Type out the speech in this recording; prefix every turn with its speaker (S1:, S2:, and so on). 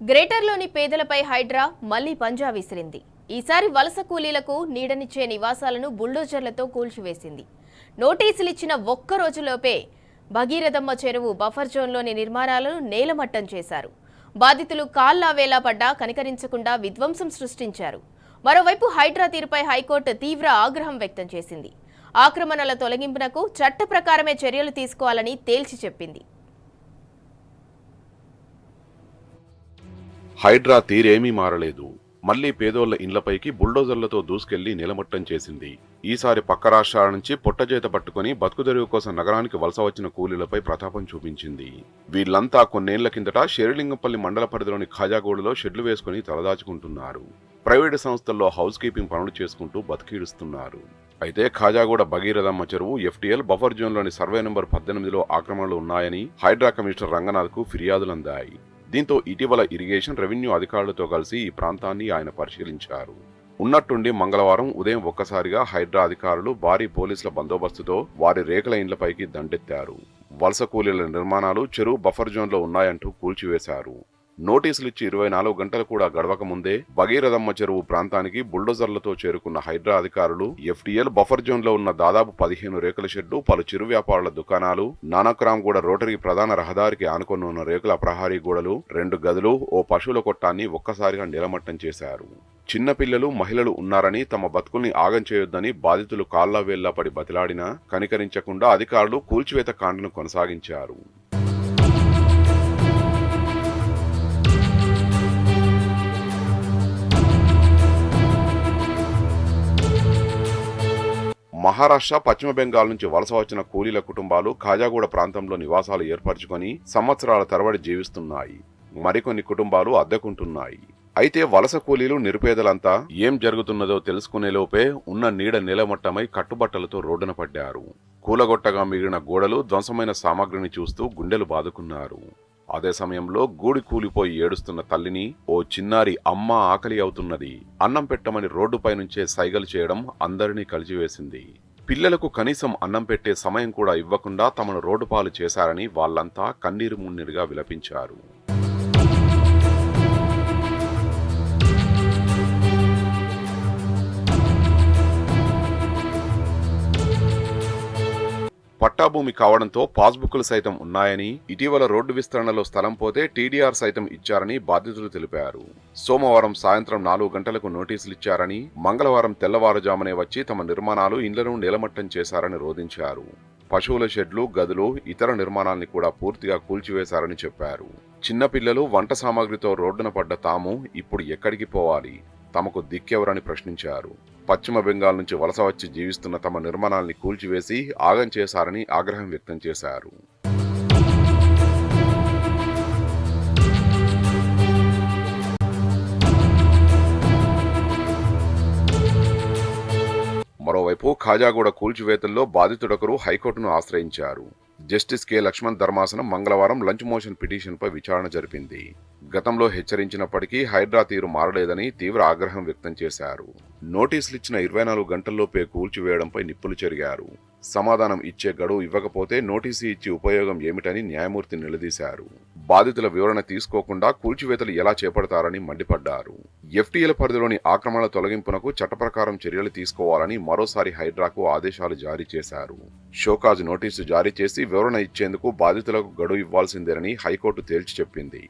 S1: గ్రేటర్లోని పేదలపై హైడ్రా మళ్లీ పంజా విసిరింది. ఈసారి వలస కూలీలకు నీడనిచ్చే నివాసాలను బుల్డోజర్లతో కూల్చివేసింది. నోటీసులిచ్చిన ఒక్క రోజులోపే భగీరథమ్మ చెరువు బఫర్ జోన్లోని నిర్మాణాలను నేలమట్టం చేశారు. బాధితులు కాళ్లావేలా పడ్డా కనికరించకుండా విధ్వంసం సృష్టించారు. మరోవైపు హైడ్రా తీరుపై హైకోర్టు తీవ్ర ఆగ్రహం వ్యక్తం చేసింది. ఆక్రమణల తొలగింపునకు చట్ట ప్రకారమే చర్యలు తీసుకోవాలని తేల్చి చెప్పింది.
S2: హైడ్రా తీరేమీ మారలేదు. మళ్లీ పేదోళ్ల ఇండ్లపైకి బుల్డోజర్లతో దూసుకెళ్లి నిలమట్టం చేసింది. ఈసారి పక్క రాష్ట్రాల నుంచి పొట్టజేత పట్టుకుని బతుకుదెరువు కోసం నగరానికి వలస వచ్చిన కూలీలపై ప్రతాపం చూపించింది. వీళ్లంతా కొన్నేళ్ల కిందట షేర్లింగంపల్లి మండల పరిధిలోని ఖాజాగూడలో షెడ్లు వేసుకుని తలదాచుకుంటున్నారు. ప్రైవేటు సంస్థల్లో హౌస్ కీపింగ్ పనులు చేసుకుంటూ బతికీడుస్తున్నారు. అయితే ఖాజాగూడ భగీరథమ్మ చెరువు ఎఫ్టీఎల్ బఫర్ జోన్లోని సర్వే నంబర్ 18లో ఆక్రమణలు ఉన్నాయని హైడ్రా కమిషనర్ రంగనాథ్కు ఫిర్యాదులందాయి. దీంతో ఇటీవల ఇరిగేషన్, రెవెన్యూ అధికారులతో కలిసి ఈ ప్రాంతాన్ని ఆయన పరిశీలించారు. ఉన్నట్టుండి మంగళవారం ఉదయం ఒక్కసారిగా హైడ్రా అధికారులు భారీ పోలీసుల బందోబస్తుతో వారి రేకుల ఇండ్లపైకి దండెత్తారు. వలస కూలీల నిర్మాణాలు చెరువు బఫర్ జోన్లో ఉన్నాయంటూ కూల్చివేశారు. నోటీసులిచ్చి 24 గంటలు కూడా గడవక ముందే భగీరథమ్మ చెరువు ప్రాంతానికి బుల్డోజర్లతో చేరుకున్న హైడ్రా అధికారులు ఎఫ్టీఎల్ బఫర్ జోన్లో ఉన్న దాదాపు 15 రేకుల షెడ్లు, పలు చిరు వ్యాపారుల దుకాణాలు, నానక్రామ్గూడ రోటరీ ప్రధాన రహదారికి ఆనుకొని ఉన్న రేకుల ప్రహారీ గోడలు, 2 గదులు, ఓ పశువుల కొట్టాన్ని ఒక్కసారిగా నిలమట్టం చేశారు. చిన్నపిల్లలు, మహిళలు ఉన్నారని, తమ బతుకుల్ని ఆగం చేయొద్దని బాధితులు కాళ్లావేళ్లా పడి బతిలాడినా కనికరించకుండా అధికారులు కూల్చివేత కాండను కొనసాగించారు. మహారాష్ట్ర, పశ్చిమ బెంగాల్ నుంచి వలస వచ్చిన కూలీల కుటుంబాలు ఖాజాగూడ ప్రాంతంలో నివాసాలు ఏర్పరచుకొని సంవత్సరాల తరబడి జీవిస్తున్నాయి. మరికొన్ని కుటుంబాలు అద్దెకుంటున్నాయి. అయితే వలస కూలీలు, నిరుపేదలంతా ఏం జరుగుతున్నదో తెలుసుకునే లోపే ఉన్న నీడ నిలమట్టమై కట్టుబట్టలతో రోడ్డున పడ్డారు. కూలగొట్టగా మిగిలిన గోడలు, ధ్వంసమైన సామాగ్రిని చూస్తూ గుండెలు బాదుకున్నారు. అదే సమయంలో గూడి కూలిపోయి ఏడుస్తున్న తల్లిని ఓ చిన్నారి అమ్మ ఆకలి అవుతున్నది, అన్నం పెట్టమని రోడ్డుపై నుంచే సైగలు చేయడం అందరినీ కలిచివేసింది. పిల్లలకు కనీసం అన్నం పెట్టే సమయం కూడా ఇవ్వకుండా తమను రోడ్డుపాలు చేశారని వాళ్లంతా కన్నీరు మున్నీరుగా విలపించారు. పట్టాభూమి కావడంతో పాస్బుక్లు సైతం ఉన్నాయని, ఇటీవల రోడ్డు విస్తరణలో స్థలం పోతే టీడీఆర్ సైతం ఇచ్చారని బాధితులు తెలిపారు. సోమవారం సాయంత్రం 4 గంటలకు నోటీసులిచ్చారని, మంగళవారం తెల్లవారుజామునే వచ్చి తమ నిర్మాణాలు, ఇండ్లను నిలమట్టం చేశారని రోధించారు. పశువుల షెడ్లు, గదులు, ఇతర నిర్మాణాల్ని కూడా పూర్తిగా కూల్చివేశారని చెప్పారు. చిన్నపిల్లలు, వంట సామాగ్రితో రోడ్డున పడ్డ తాము ఇప్పుడు ఎక్కడికి పోవాలి, తమకు దిక్కెవరని ప్రశ్నించారు. పశ్చిమ బెంగాల్ నుంచి వలస వచ్చి జీవిస్తున్న తమ నిర్మాణాల్ని కూల్చివేసి ఆగం చేశారని ఆగ్రహం వ్యక్తం చేశారు. మరోవైపు ఖాజాగూడ కూల్చివేతల్లో బాధితుడొకరు హైకోర్టును ఆశ్రయించారు. జస్టిస్ కె లక్ష్మణ్ ధర్మాసనం మంగళవారం లంచ్ మోషన్ పిటిషన్పై విచారణ జరిపింది. గతంలో హెచ్చరించినప్పటికీ హైడ్రా తీరు మారలేదని తీవ్ర ఆగ్రహం వ్యక్తం చేశారు. నోటీసులిచ్చిన 24 గంటల్లోపే కూల్చివేయడంపై నిప్పులు చెరిగారు. సమాధానం ఇచ్చే గడువు ఇవ్వకపోతే నోటీసు ఇచ్చి ఉపయోగం ఏమిటని న్యాయమూర్తి నిలదీశారు. బాధితుల వివరణ తీసుకోకుండా కూల్చివేతలు ఎలా చేపడతారని మండిపడ్డారు. ఎఫ్టీఎల్ పరిధిలోని ఆక్రమణల తొలగింపునకు చట్టప్రకారం చర్యలు తీసుకోవాలని మరోసారి హైడ్రాకు ఆదేశాలు జారీ చేశారు. షోకాజ్ నోటీసు జారీ చేసి వివరణ ఇచ్చేందుకు బాధితులకు గడువు ఇవ్వాల్సిందేనని హైకోర్టు తేల్చి చెప్పింది.